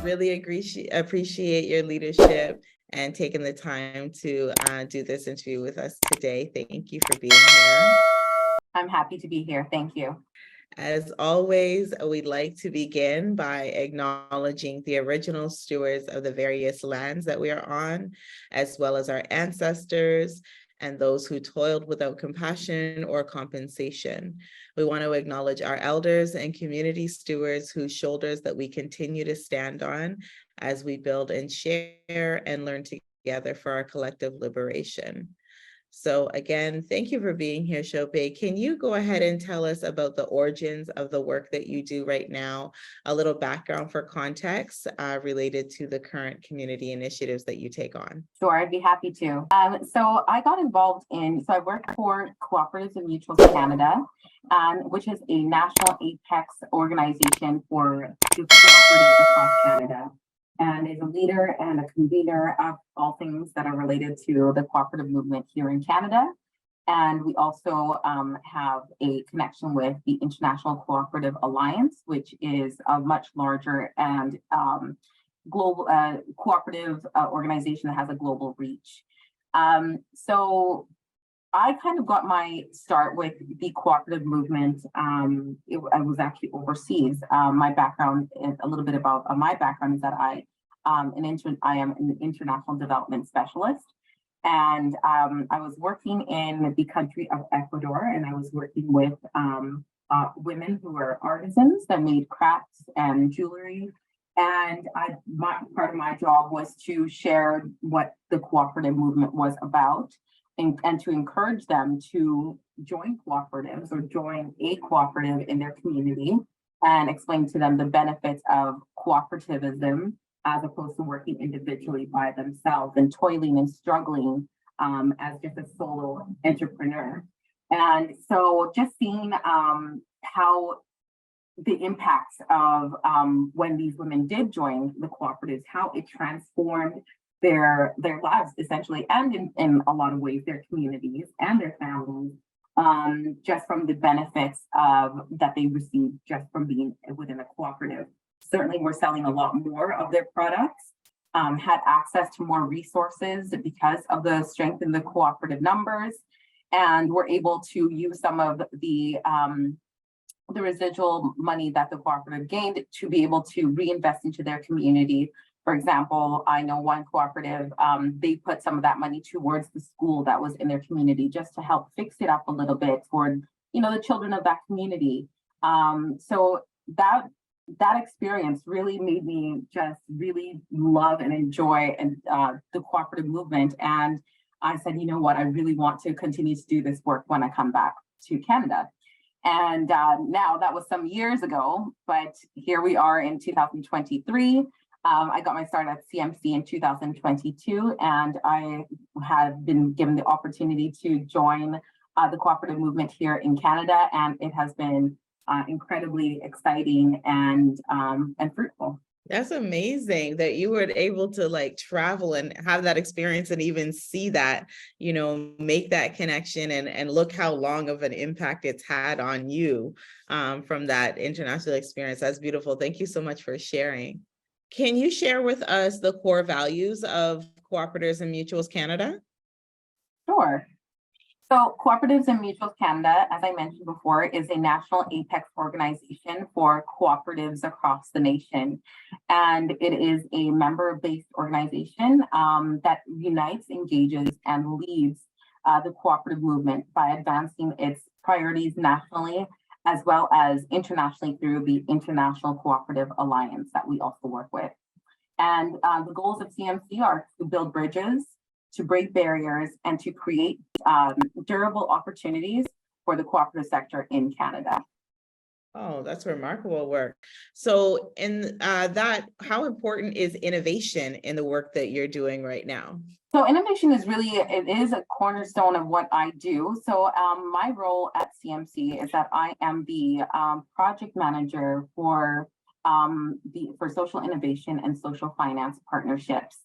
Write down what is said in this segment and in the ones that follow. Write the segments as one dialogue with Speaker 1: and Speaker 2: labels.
Speaker 1: really appreciate your leadership and taking the time to do this interview with us today. Thank you for being here.
Speaker 2: I'm happy to be here. Thank you.
Speaker 1: As always, we'd like to begin by acknowledging the original stewards of the various lands that we are on, as well as our ancestors and those who toiled without compassion or compensation. We want to acknowledge our elders and community stewards whose shoulders that we continue to stand on as we build and share and learn together for our collective liberation. So again, thank you for being here, Sope. Can you go ahead and tell us about the origins of the work that you do right now, a little background for context related to the current community initiatives that you take on?
Speaker 2: Sure, I'd be happy to. So I got involved I work for Co-operatives and Mutuals Canada, which is a national apex organization for cooperatives across Canada, and is a leader and a convener of all things that are related to the cooperative movement here in Canada. And we also have a connection with the International Cooperative Alliance, which is a much larger and global cooperative organization that has a global reach. So I kind of got my start with the cooperative movement. I was actually overseas. My background, a little bit about my background is that I am an international development specialist. And I was working in the country of Ecuador, and I was working with women who were artisans that made crafts and jewelry. And part of my job was to share what the cooperative movement was about, and to encourage them to join cooperatives or join a cooperative in their community, and explain to them the benefits of cooperativism as opposed to working individually by themselves and toiling and struggling as just a solo entrepreneur. And so just seeing how the impacts of when these women did join the cooperatives, how it transformed their lives essentially, and in a lot of ways their communities and their families, just from the benefits that they received just from being within a cooperative. Certainly we're selling a lot more of their products, had access to more resources because of the strength in the cooperative numbers, and were able to use some of the residual money that the cooperative gained to be able to reinvest into their community. For example, I know one cooperative, they put some of that money towards the school that was in their community just to help fix it up a little bit for, the children of that community. So that experience really made me just really love and enjoy the cooperative movement. And I said, you know what, I really want to continue to do this work when I come back to Canada. And now that was some years ago, but here we are in 2023. I got my start at CMC in 2022, and I have been given the opportunity to join the cooperative movement here in Canada, and it has been incredibly exciting and fruitful.
Speaker 1: That's amazing that you were able to travel and have that experience and even see that, make that connection and look how long of an impact it's had on you from that international experience. That's beautiful. Thank you so much for sharing. Can you share with us the core values of Cooperatives and Mutuals Canada?
Speaker 2: Sure. So Cooperatives and Mutuals Canada, as I mentioned before, is a national apex organization for cooperatives across the nation. And it is a member-based organization that unites, engages, and leads the cooperative movement by advancing its priorities nationally, as well as internationally through the International Cooperative Alliance that we also work with. And the goals of CMC are to build bridges, to break barriers, and to create durable opportunities for the cooperative sector in Canada.
Speaker 1: Oh, that's remarkable work. So in that, how important is innovation in the work that you're doing right now?
Speaker 2: So innovation is it is a cornerstone of what I do. So my role at CMC is that I am the project manager for social innovation and social finance partnerships.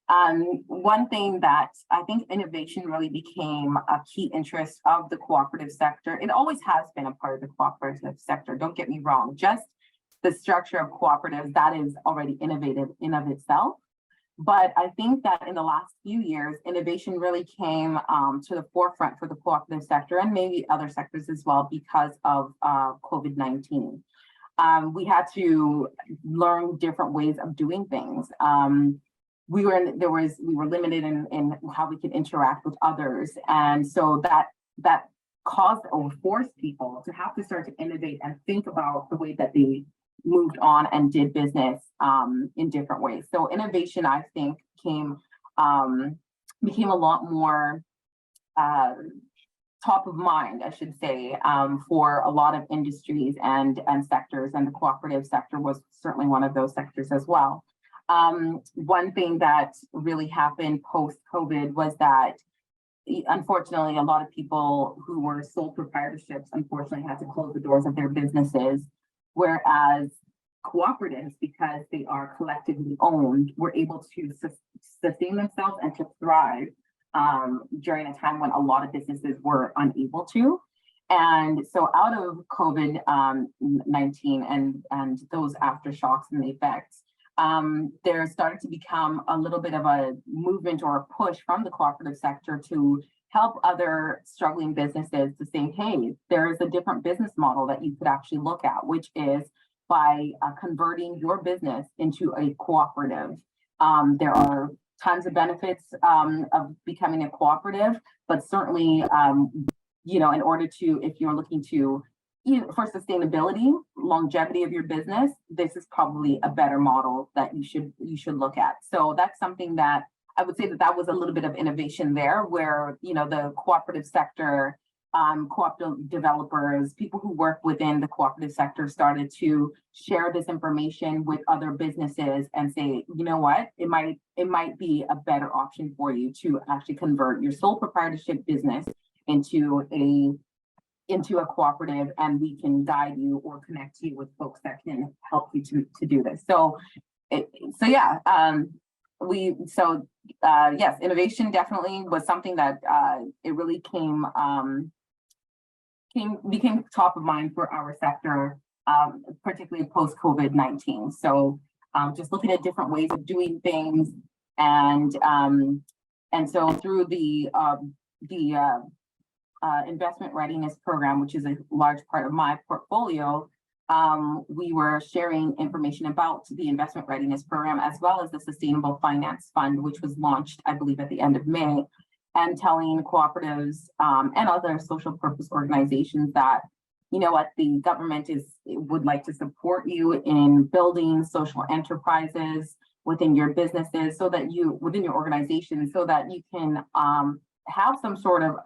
Speaker 2: One thing that I think innovation really became a key interest of the cooperative sector. It always has been a part of the cooperative sector, don't get me wrong, just the structure of cooperatives, that is already innovative in of itself. But I think that in the last few years, innovation really came to the forefront for the cooperative sector and maybe other sectors as well because of COVID-19. We had to learn different ways of doing things. We were limited in how we could interact with others, and so that caused or forced people to have to start to innovate and think about the way that they moved on and did business in different ways. So innovation, I think, became a lot more top of mind, I should say, for a lot of industries and sectors, and the cooperative sector was certainly one of those sectors as well. One thing that really happened post-COVID was that, unfortunately, a lot of people who were sole proprietorships unfortunately had to close the doors of their businesses, whereas cooperatives, because they are collectively owned, were able to sustain themselves and to thrive during a time when a lot of businesses were unable to. And so out of COVID-19 and those aftershocks and the effects, there started to become a little bit of a movement or a push from the cooperative sector to help other struggling businesses to say, hey, there is a different business model that you could actually look at, which is by converting your business into a cooperative. There are tons of benefits of becoming a cooperative, but certainly, in order to, if you're looking to, for sustainability, longevity of your business, this is probably a better model that you should look at. So that's something that I would say that was a little bit of innovation there, where the cooperative sector, cooperative developers, people who work within the cooperative sector started to share this information with other businesses and say, you know what, it might be a better option for you to actually convert your sole proprietorship business into a cooperative, and we can guide you or connect you with folks that can help you to do this. Yes, innovation definitely was something that it really became top of mind for our sector, particularly post COVID-19. So just looking at different ways of doing things, and so through the Investment Readiness Program, which is a large part of my portfolio, we were sharing information about the Investment Readiness Program, as well as the Sustainable Finance Fund, which was launched, I believe, at the end of May, and telling cooperatives and other social purpose organizations that, you know what, the government would like to support you in building social enterprises within your businesses, so that within your organization, so that you can have some sort of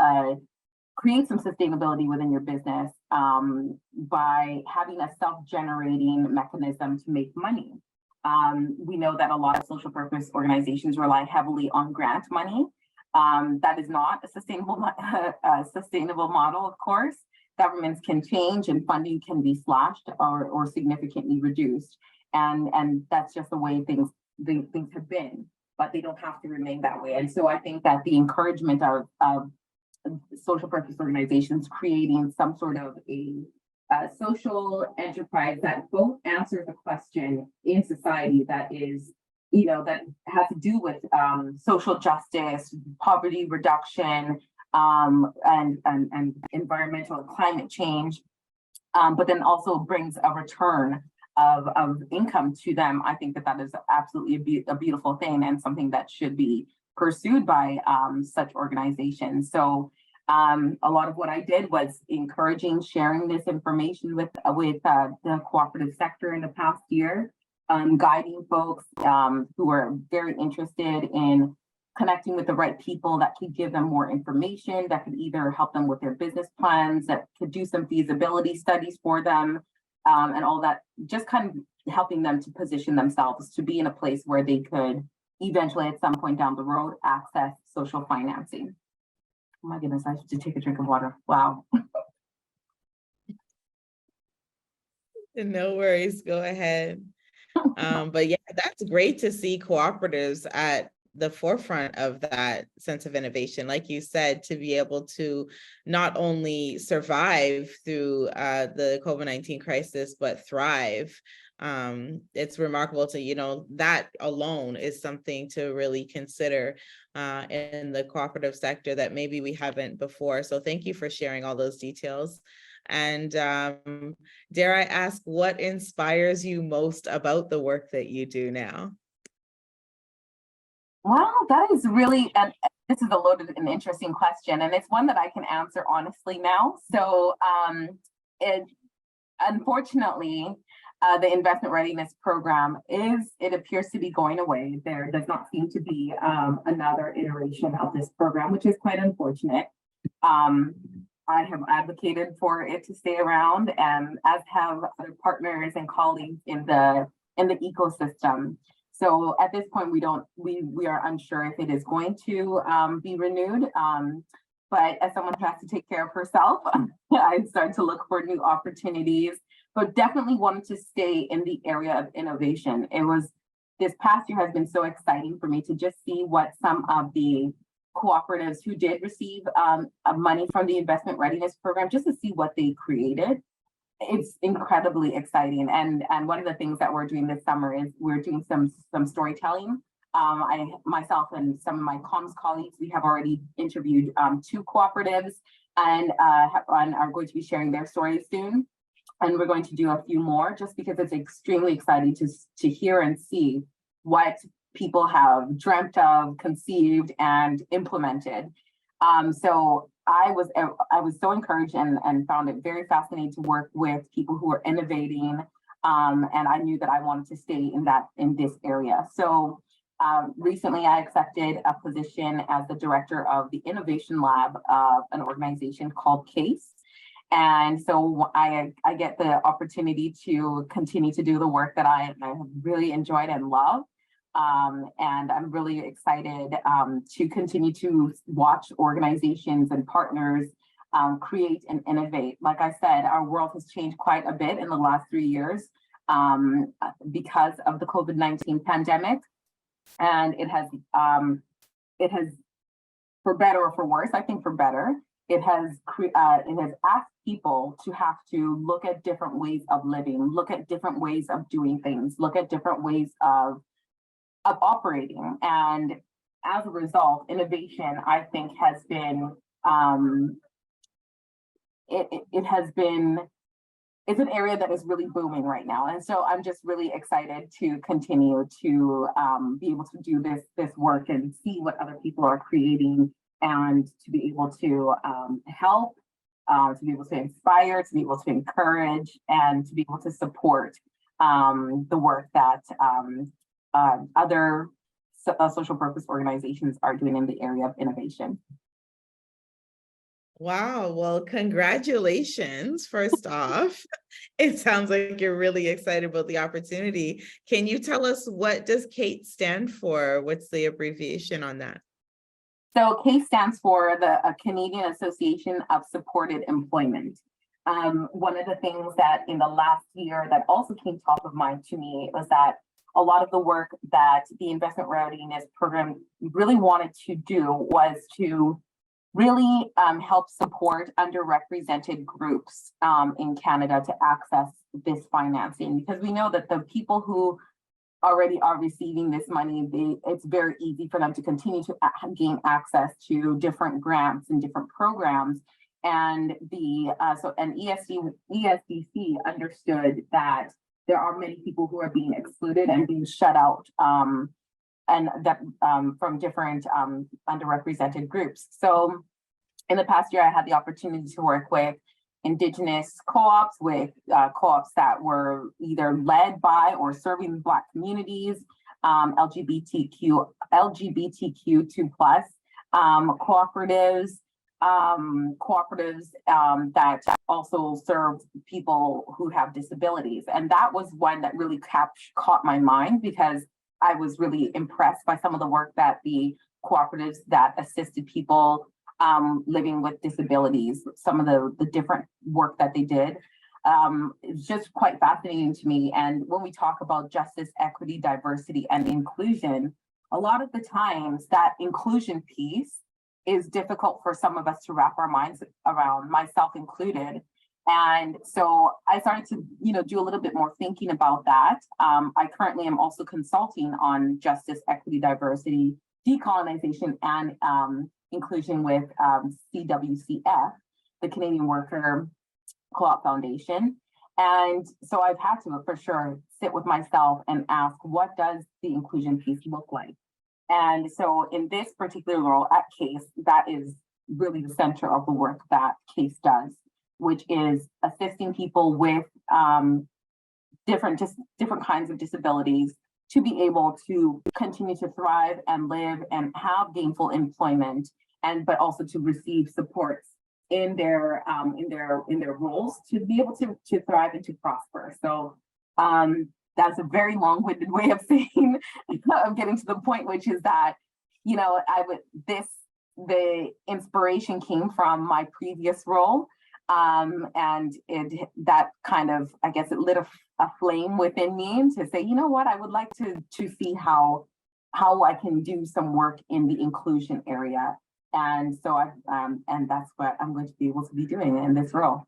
Speaker 2: create some sustainability within your business by having a self-generating mechanism to make money. We know that a lot of social purpose organizations rely heavily on grant money. That is not a sustainable model, of course. Governments can change and funding can be slashed or significantly reduced. And that's just the way things have been, but they don't have to remain that way. And so I think that the encouragement of social purpose organizations creating some sort of a social enterprise that both answers a question in society that is, that has to do with social justice, poverty reduction, and environmental and climate change, but then also brings a return of income to them. I think that is absolutely a beautiful thing, and something that should be pursued by such organizations. So a lot of what I did was encouraging sharing this information with the cooperative sector in the past year, guiding folks who are very interested in connecting with the right people that could give them more information, that could either help them with their business plans, that could do some feasibility studies for them, and all that, just kind of helping them to position themselves to be in a place where they could eventually, at some point down the road, access social financing. Oh my goodness, I should take a drink of water. Wow.
Speaker 1: No worries, go ahead. But yeah, that's great to see cooperatives at the forefront of that sense of innovation, like you said, to be able to not only survive through the COVID-19 crisis, but thrive. It's remarkable to, that alone is something to really consider in the cooperative sector that maybe we haven't before. So thank you for sharing all those details. And dare I ask, what inspires you most about the work that you do now?
Speaker 2: Well, that is really, this is a loaded and interesting question, and it's one that I can answer honestly now. So unfortunately, the Investment Readiness Program it appears to be going away. There does not seem to be another iteration of this program, which is quite unfortunate. I have advocated for it to stay around, and as have other partners and colleagues in the ecosystem. So at this point, we are unsure if it is going to be renewed. But as someone who has to take care of herself, I started to look for new opportunities, but definitely wanted to stay in the area of innovation. This past year has been so exciting for me to just see what some of the cooperatives who did receive money from the Investment Readiness Program, just to see what they created. It's incredibly exciting. And one of the things that we're doing this summer is we're doing some storytelling. Myself and some of my comms colleagues, we have already interviewed 2 cooperatives and are going to be sharing their stories soon. And we're going to do a few more just because it's extremely exciting to hear and see what people have dreamt of, conceived, and implemented. So I was so encouraged and found it very fascinating to work with people who are innovating, and I knew that I wanted to stay in this area. So recently, I accepted a position as the director of the innovation lab of an organization called CASE. And so I get the opportunity to continue to do the work that I have really enjoyed and love. And I'm really excited to continue to watch organizations and partners create and innovate. Like I said, our world has changed quite a bit in the last 3 years because of the COVID-19 pandemic. And it has, for better or for worse, I think for better, it has asked people to have to look at different ways of living, look at different ways of doing things, look at different ways of operating. And as a result, innovation, I think, has been it's an area that is really booming right now. And so I'm just really excited to continue to be able to do this work and see what other people are creating, and to be able to help, to be able to inspire, to be able to encourage, and to be able to support the work that other social purpose organizations are doing in the area of innovation.
Speaker 1: Wow, well, congratulations, first off. It sounds like you're really excited about the opportunity. Can you tell us, what does CATE stand for? What's the abbreviation on that?
Speaker 2: So CASE stands for the Canadian Association of Supported Employment. One of the things that in the last year that also came top of mind to me was that a lot of the work that the Investment Readiness Program really wanted to do was to really help support underrepresented groups in Canada to access this financing, because we know that the people who already are receiving this money, it's very easy for them to continue to gain access to different grants and different programs. And ESDC understood that there are many people who are being excluded and being shut out from different underrepresented groups. So in the past year, I had the opportunity to work with Indigenous co-ops, with co-ops that were either led by or serving Black communities, LGBTQ2+, cooperatives, that also serve people who have disabilities. And that was one that really caught my mind, because I was really impressed by some of the work that the cooperatives that assisted people living with disabilities, some of the different work that they did. It's just quite fascinating to me. And when we talk about justice, equity, diversity, and inclusion, a lot of the times that inclusion piece is difficult for some of us to wrap our minds around, myself included. And so I started to, do a little bit more thinking about that. I currently am also consulting on justice, equity, diversity, decolonization, and inclusion with CWCF, the Canadian Worker Co-op Foundation. And so I've had to, for sure, sit with myself and ask, what does the inclusion piece look like? And so in this particular role at CASE, that is really the center of the work that CASE does, which is assisting people with different kinds of disabilities to be able to continue to thrive and live and have gainful employment, but also to receive supports in their roles to be able to thrive and to prosper. So that's a very long-winded way of saying of getting to the point, which is that the inspiration came from my previous role, and that kind of, I guess, it lit a flame within me to say, you know what, I would like to see how I can do some work in the inclusion area. And so and that's what I'm going to be able to be doing in this role.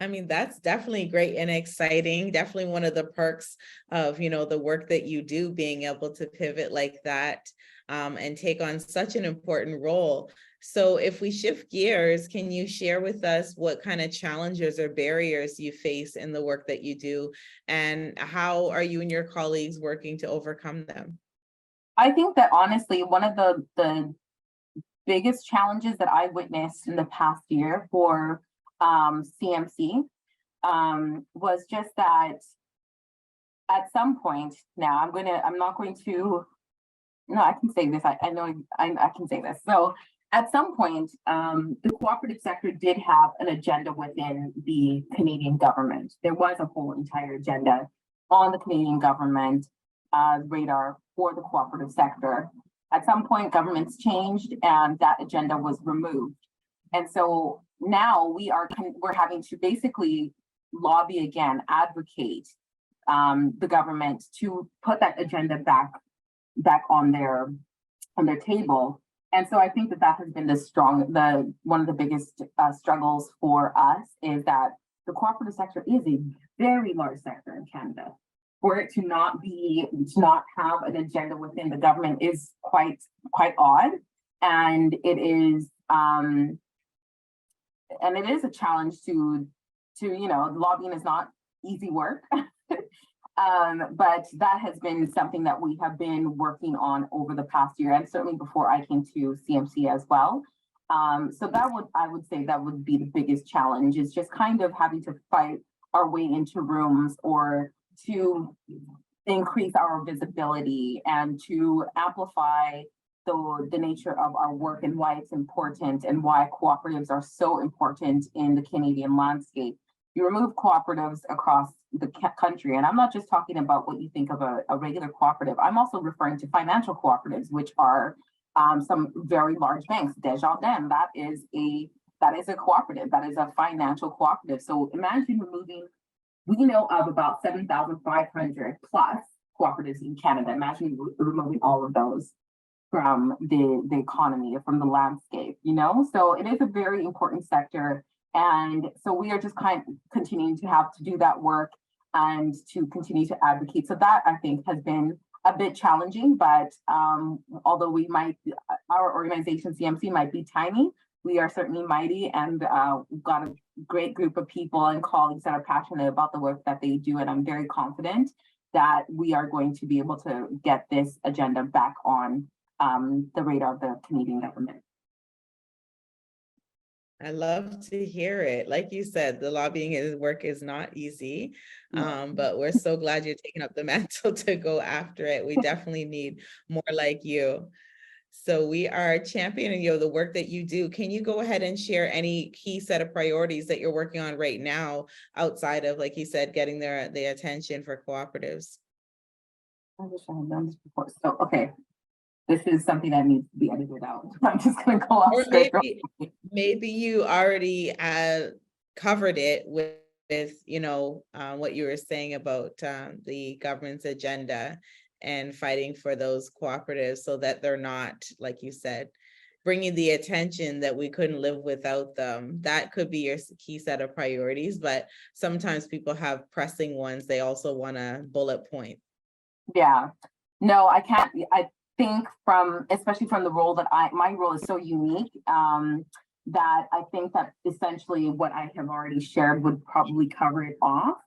Speaker 1: I mean, that's definitely great and exciting. Definitely one of the perks of, the work that you do, being able to pivot like that and take on such an important role. So if we shift gears, can you share with us what kind of challenges or barriers you face in the work that you do, and how are you and your colleagues working to overcome them?
Speaker 2: I think that honestly, one of the biggest challenges that I witnessed in the past year for CMC was just that at some point, now I can say this, I know I can say this. So at some point, the cooperative sector did have an agenda within the Canadian government. There was a whole entire agenda on the Canadian government radar for the cooperative sector. At some point, governments changed and that agenda was removed. And so now we're having to basically lobby again, advocate the government to put that agenda back on their table. And so I think that has been one of the biggest struggles for us, is that the cooperative sector is a very large sector in Canada. For it to not have an agenda within the government is quite odd, and it is a challenge to lobbying is not easy work. But that has been something that we have been working on over the past year, and certainly before I came to CMC as well. So I would say that would be the biggest challenge, is just kind of having to fight our way into rooms, or to increase our visibility and to amplify the nature of our work and why it's important and why cooperatives are so important in the Canadian landscape. You remove cooperatives across the country, and I'm not just talking about what you think of a regular cooperative. I'm also referring to financial cooperatives, which are some very large banks. Desjardins, that is a cooperative, that is a financial cooperative. So imagine removing, we know of about 7,500 plus cooperatives in Canada. Imagine removing all of those from the economy, from the landscape, So it is a very important sector. And so we are just continuing to have to do that work and to continue to advocate. So that, I think, has been a bit challenging, but although our organization CMC might be tiny, we are certainly mighty, and we've got a great group of people and colleagues that are passionate about the work that they do. And I'm very confident that we are going to be able to get this agenda back on the radar of the Canadian government.
Speaker 1: I love to hear it. Like you said, the lobbying work is not easy, but we're so glad you're taking up the mantle to go after it. We definitely need more like you. So we are championing the work that you do. Can you go ahead and share any key set of priorities that you're working on right now, outside of, like you said, getting the attention for cooperatives?
Speaker 2: I wish I had done this before. So, okay. This is something that needs to be edited out. I'm just going to go off script.
Speaker 1: Maybe you already covered it with what you were saying about the government's agenda, and fighting for those cooperatives so that they're not, like you said, bringing the attention that we couldn't live without them. That could be your key set of priorities, but sometimes people have pressing ones they also want to bullet point.
Speaker 2: Yeah, no, I can't. I think especially from the role that my role is so unique, that I think that essentially what I have already shared would probably cover it off.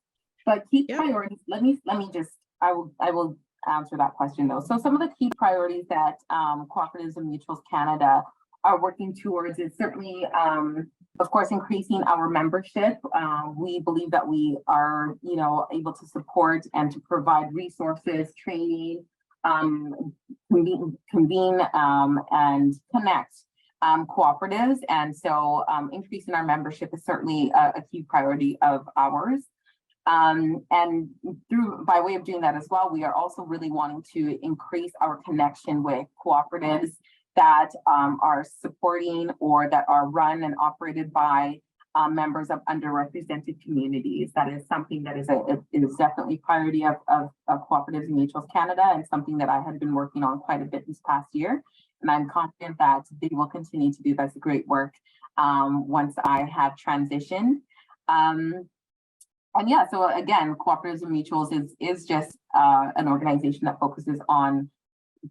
Speaker 2: But key priorities, let me just, I will answer that question though. So some of the key priorities that Cooperatives and Mutuals Canada are working towards is certainly, of course, increasing our membership. We believe that we are, able to support and to provide resources, training, convene and connect cooperatives. And so increasing our membership is certainly a key priority of ours. And by way of doing that as well, we are also really wanting to increase our connection with cooperatives that are supporting or that are run and operated by members of underrepresented communities. That is something that is definitely priority of Cooperatives and Mutuals Canada, and something that I had been working on quite a bit this past year. And I'm confident that they will continue to do that's great work once I have transitioned. And yeah, so again, Cooperatives and Mutuals is just an organization that focuses on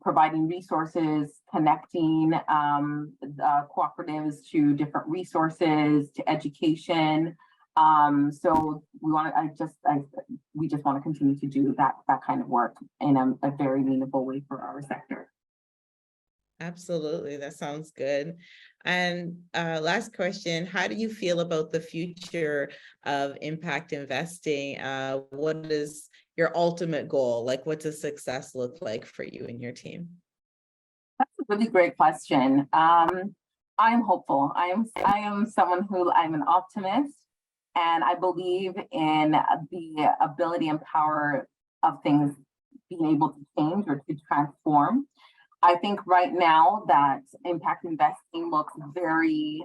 Speaker 2: providing resources, connecting cooperatives to different resources, to education. So we just want to continue to do that kind of work in a very meaningful way for our sector.
Speaker 1: Absolutely, that sounds good. And last question, how do you feel about the future of impact investing? What is your ultimate goal? Like, what does success look like for you and your team?
Speaker 2: That's a really great question. I'm hopeful. I am someone I'm an optimist, and I believe in the ability and power of things being able to change or to transform. I think right now that impact investing looks very,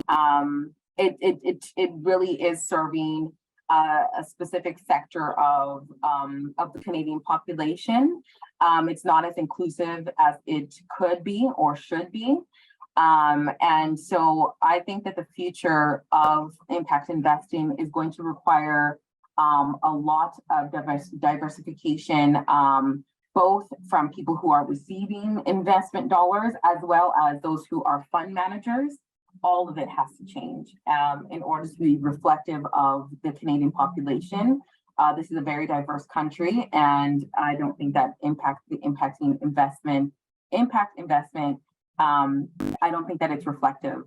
Speaker 2: it really is serving a specific sector of the Canadian population. It's not as inclusive as it could be or should be. And so I think that the future of impact investing is going to require a lot of diversification, both from people who are receiving investment dollars as well as those who are fund managers. All of it has to change in order to be reflective of the Canadian population. This is a very diverse country, and I don't think that impact investment, I don't think that it's reflective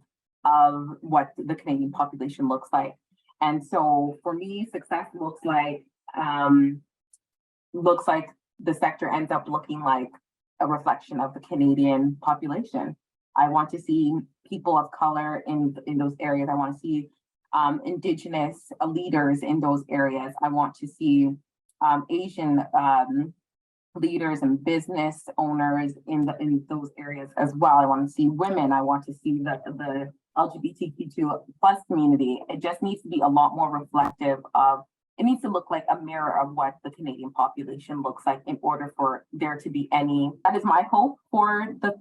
Speaker 2: of what the Canadian population looks like. And so for me, success looks like the sector ends up looking like a reflection of the Canadian population. I want to see people of color in those areas. I want to see Indigenous leaders in those areas. I want to see Asian leaders and business owners in those areas as well. I want to see women. I want to see the LGBTQ2+ community. It just needs to be a lot more reflective of. It needs to look like a mirror of what the Canadian population looks like in order for there to be any. That is my hope for the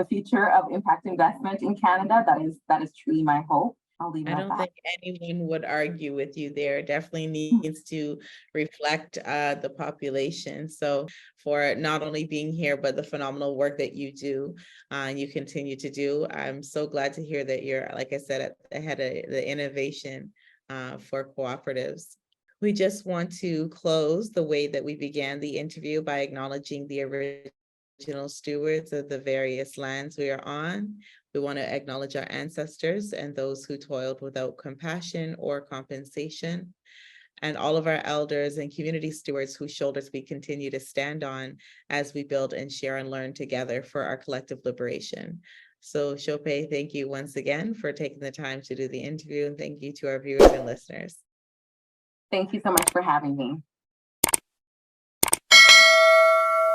Speaker 2: future of impact investment in Canada. That is truly my hope. I'll leave it at that. I don't
Speaker 1: think anyone would argue with you there. Definitely needs to reflect the population. So for not only being here, but the phenomenal work that you do and you continue to do. I'm so glad to hear that you're, like I said, ahead of the innovation for cooperatives. We just want to close the way that we began the interview by acknowledging the original stewards of the various lands we are on. We want to acknowledge our ancestors and those who toiled without compassion or compensation, and all of our elders and community stewards whose shoulders we continue to stand on as we build and share and learn together for our collective liberation. So Sope, thank you once again for taking the time to do the interview, and thank you to our viewers and listeners.
Speaker 2: Thank you so much for having me.